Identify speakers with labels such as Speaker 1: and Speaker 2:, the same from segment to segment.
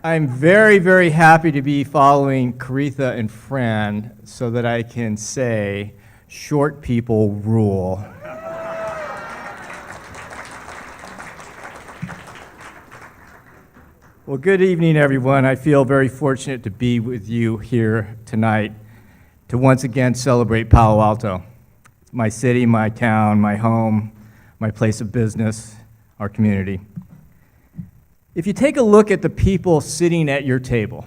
Speaker 1: I'm very, very happy to be following Caritha and Fran so that I can say, short people rule. Well, good evening, everyone. I feel very fortunate to be with you here tonight to once again celebrate Palo Alto. It's my city, my town, my home, my place of business, our community. If you take a look at the people sitting at your table,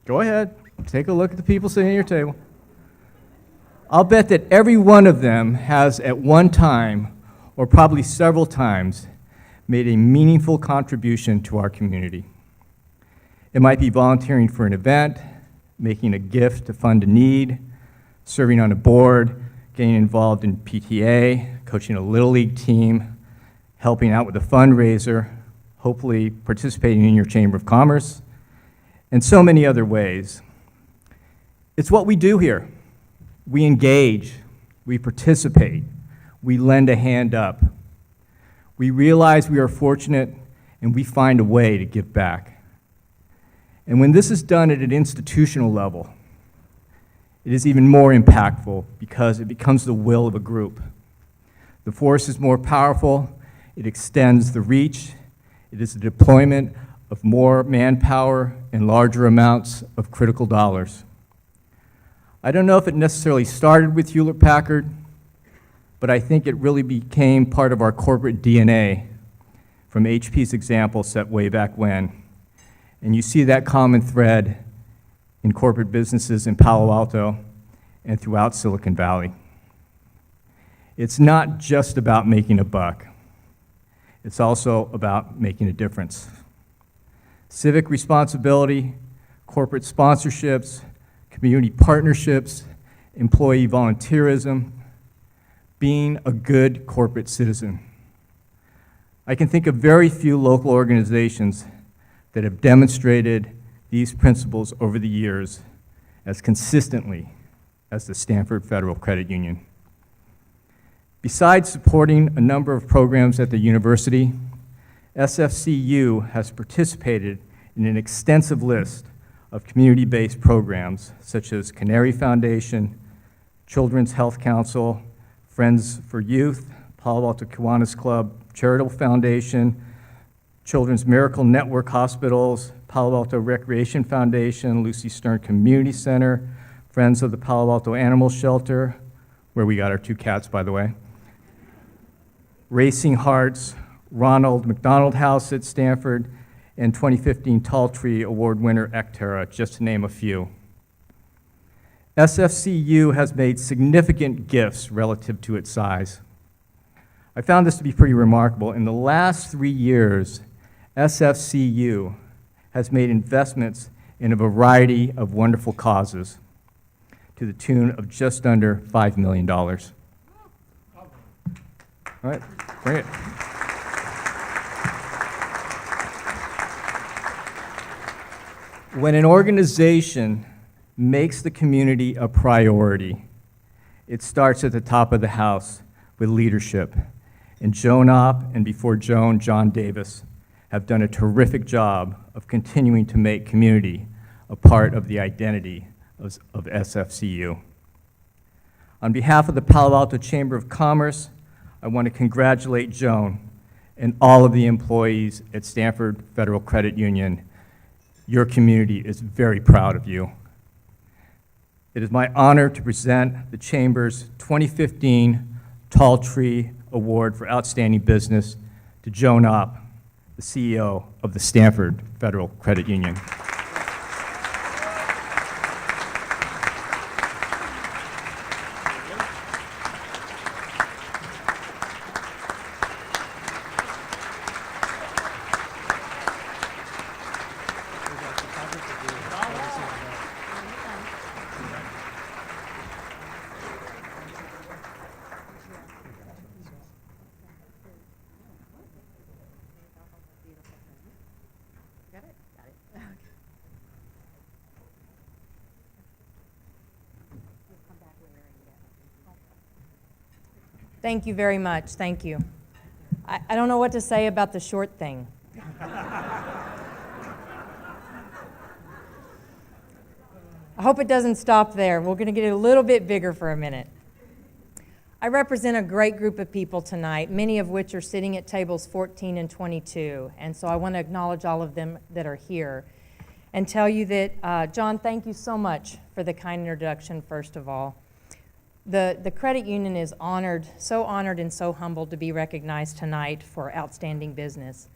Speaker 1: go ahead, take a look at the people sitting at your table. I'll bet that every one of them has at one time, or probably several times, made a meaningful contribution to our community. It might be volunteering for an event, making a gift to fund a need, serving on a board, getting involved in PTA, coaching a Little League team, helping out with a fundraiser, hopefully participating in your Chamber of Commerce, and so many other ways. It's what we do here. We engage, we participate, we lend a hand up. We realize we are fortunate, and we find a way to give back. And when this is done at an institutional level, it is even more impactful because it becomes the will of a group. The force is more powerful, it extends the reach, it is the deployment of more manpower and larger amounts of critical dollars. I don't know if it necessarily started with Hewlett-Packard, but I think it really became part of our corporate DNA from HP's example set way back when. And you see that common thread in corporate businesses in Palo Alto and throughout Silicon Valley. It's not just about making a buck. It's also about making a difference. Civic responsibility, corporate sponsorships, community partnerships, employee volunteerism, being a good corporate citizen. I can think of very few local organizations that have demonstrated these principles over the years as consistently as the Stanford Federal Credit Union. Besides supporting a number of programs at the university, SFCU has participated in an extensive list of community-based programs such as Canary Foundation, Children's Health Council, Friends for Youth, Palo Alto Kiwanis Club, Charitable Foundation, Children's Miracle Network Hospitals, Palo Alto Recreation Foundation, Lucy Stern Community Center, Friends of the Palo Alto Animal Shelter, where we got our 2 cats, by the way, Racing Hearts, Ronald McDonald House at Stanford, and 2015 Tall Tree Award winner Ecterra, just to name a few. SFCU has made significant gifts relative to its size. I found this to be pretty remarkable. In the last 3 years, SFCU has made investments in a variety of wonderful causes to the tune of just under $5 million. All right, bring it. When an organization makes the community a priority, it starts at the top of the house with leadership. And Joan and before Joan, John Davis, have done a terrific job of continuing to make community a part of the identity of SFCU. On behalf of the Palo Alto Chamber of Commerce, I want to congratulate Joan and all of the employees at Stanford Federal Credit Union. Your community is very proud of you. It is my honor to present the Chamber's 2015 Tall Tree Award for Outstanding Business to Joan, the CEO of the Stanford Federal Credit Union.
Speaker 2: Thank you very much. Thank you. I don't know what to say about the short thing. I hope it doesn't stop there. We're going to get a little bit bigger for a minute. I represent a great group of people tonight, many of which are sitting at tables 14 and 22, and so I want to acknowledge all of them that are here and tell you that, John, thank you so much for the kind introduction, first of all. The credit union is honored, so honored and so humbled to be recognized tonight for outstanding business.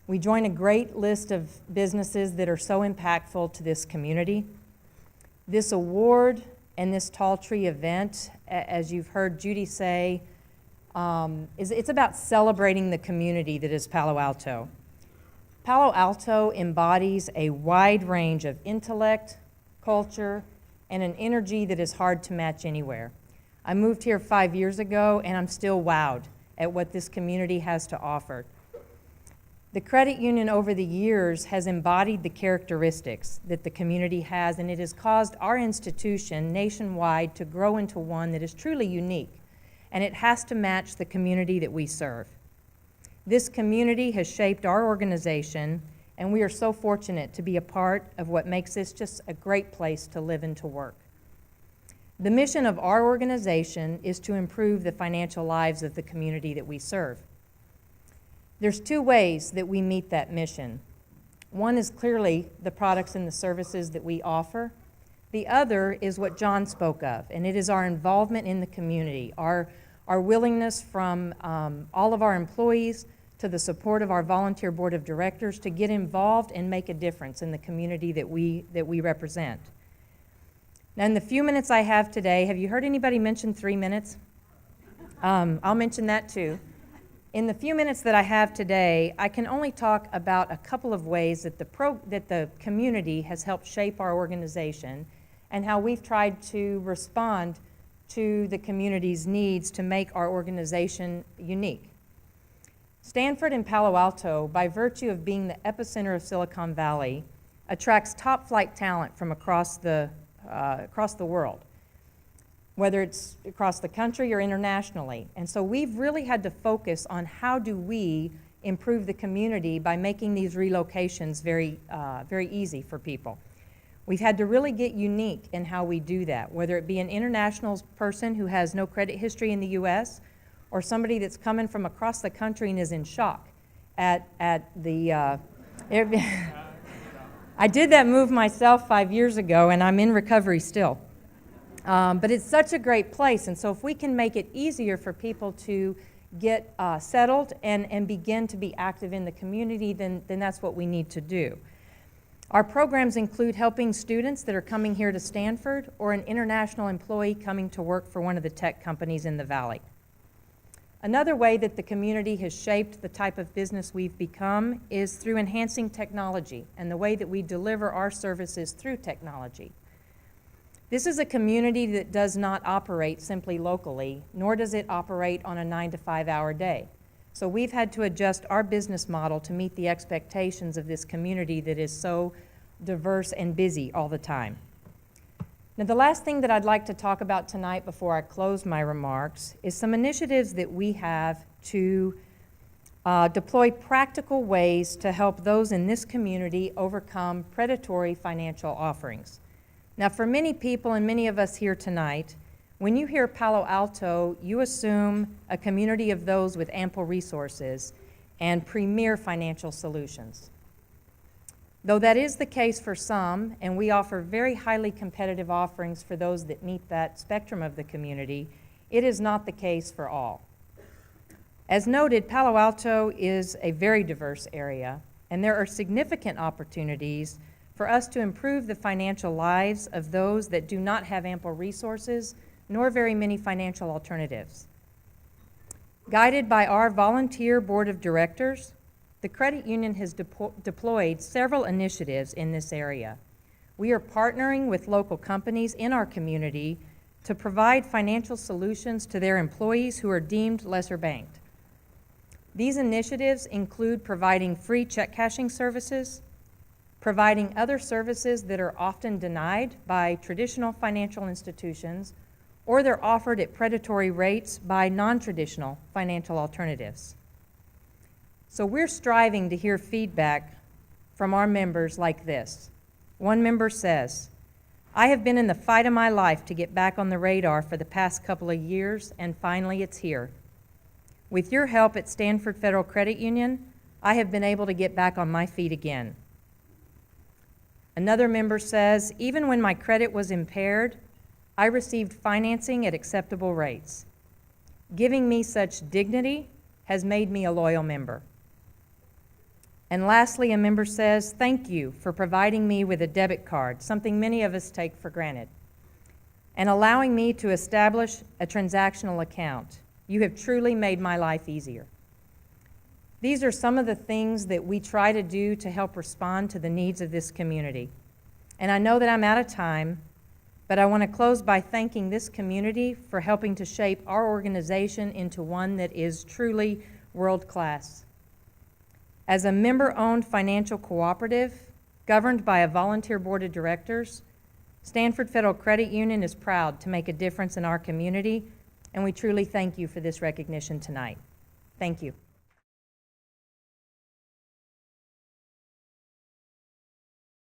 Speaker 2: We join a great list of businesses that are so impactful to this community. This award and this Tall Tree event, as you've heard Judy say, it's about celebrating the community that is Palo Alto. Palo Alto embodies a wide range of intellect, culture, and an energy that is hard to match anywhere. I moved here 5 years ago, and I'm still wowed at what this community has to offer. The credit union over the years has embodied the characteristics that the community has, and it has caused our institution nationwide to grow into one that is truly unique, and it has to match the community that we serve. This community has shaped our organization, and we are so fortunate to be a part of what makes this just a great place to live and to work. The mission of our organization is to improve the financial lives of the community that we serve. There's two ways that we meet that mission. One is clearly the products and the services that we offer. The other is what John spoke of, and it is our involvement in the community, our willingness from all of our employees to the support of our volunteer board of directors to get involved and make a difference in the community that we represent. Now, in the few minutes I have today, have you heard anybody mention 3 minutes? I'll mention that too. In the few minutes that I have today, I can only talk about a couple of ways that the community has helped shape our organization and how we've tried to respond to the community's needs to make our organization unique. Stanford and Palo Alto, by virtue of being the epicenter of Silicon Valley, attracts top-flight talent from across the world, whether it's across the country or internationally. And so we've really had to focus on how do we improve the community by making these relocations very easy for people. We've had to really get unique in how we do that, whether it be an international person who has no credit history in the U.S. or somebody that's coming from across the country and is in shock at the I did that move myself 5 years ago, and I'm in recovery still. But it's such a great place, and so if we can make it easier for people to get settled and begin to be active in the community, then that's what we need to do. Our programs include helping students that are coming here to Stanford or an international employee coming to work for one of the tech companies in the Valley. Another way that the community has shaped the type of business we've become is through enhancing technology and the way that we deliver our services through technology. This is a community that does not operate simply locally, nor does it operate on a 9 to 5 hour day. So we've had to adjust our business model to meet the expectations of this community that is so diverse and busy all the time. Now, the last thing that I'd like to talk about tonight before I close my remarks is some initiatives that we have to deploy practical ways to help those in this community overcome predatory financial offerings. Now, for many people and many of us here tonight, when you hear Palo Alto, you assume a community of those with ample resources and premier financial solutions. Though that is the case for some, and we offer very highly competitive offerings for those that meet that spectrum of the community, it is not the case for all. As noted, Palo Alto is a very diverse area, and there are significant opportunities for us to improve the financial lives of those that do not have ample resources nor very many financial alternatives. Guided by our volunteer board of directors, the credit union has deployed several initiatives in this area. We are partnering with local companies in our community to provide financial solutions to their employees who are deemed lesser banked. These initiatives include providing free check cashing services, providing other services that are often denied by traditional financial institutions, or they're offered at predatory rates by non-traditional financial alternatives. So we're striving to hear feedback from our members like this. One member says, I have been in the fight of my life to get back on the radar for the past couple of years, and finally it's here. With your help at Stanford Federal Credit Union, I have been able to get back on my feet again. Another member says, even when my credit was impaired, I received financing at acceptable rates. Giving me such dignity has made me a loyal member. And lastly, a member says, thank you for providing me with a debit card, something many of us take for granted, and allowing me to establish a transactional account. You have truly made my life easier. These are some of the things that we try to do to help respond to the needs of this community. And I know that I'm out of time, but I want to close by thanking this community for helping to shape our organization into one that is truly world-class. As a member-owned financial cooperative governed by a volunteer board of directors, Stanford Federal Credit Union is proud to make a difference in our community, and we truly thank you for this recognition tonight. Thank you.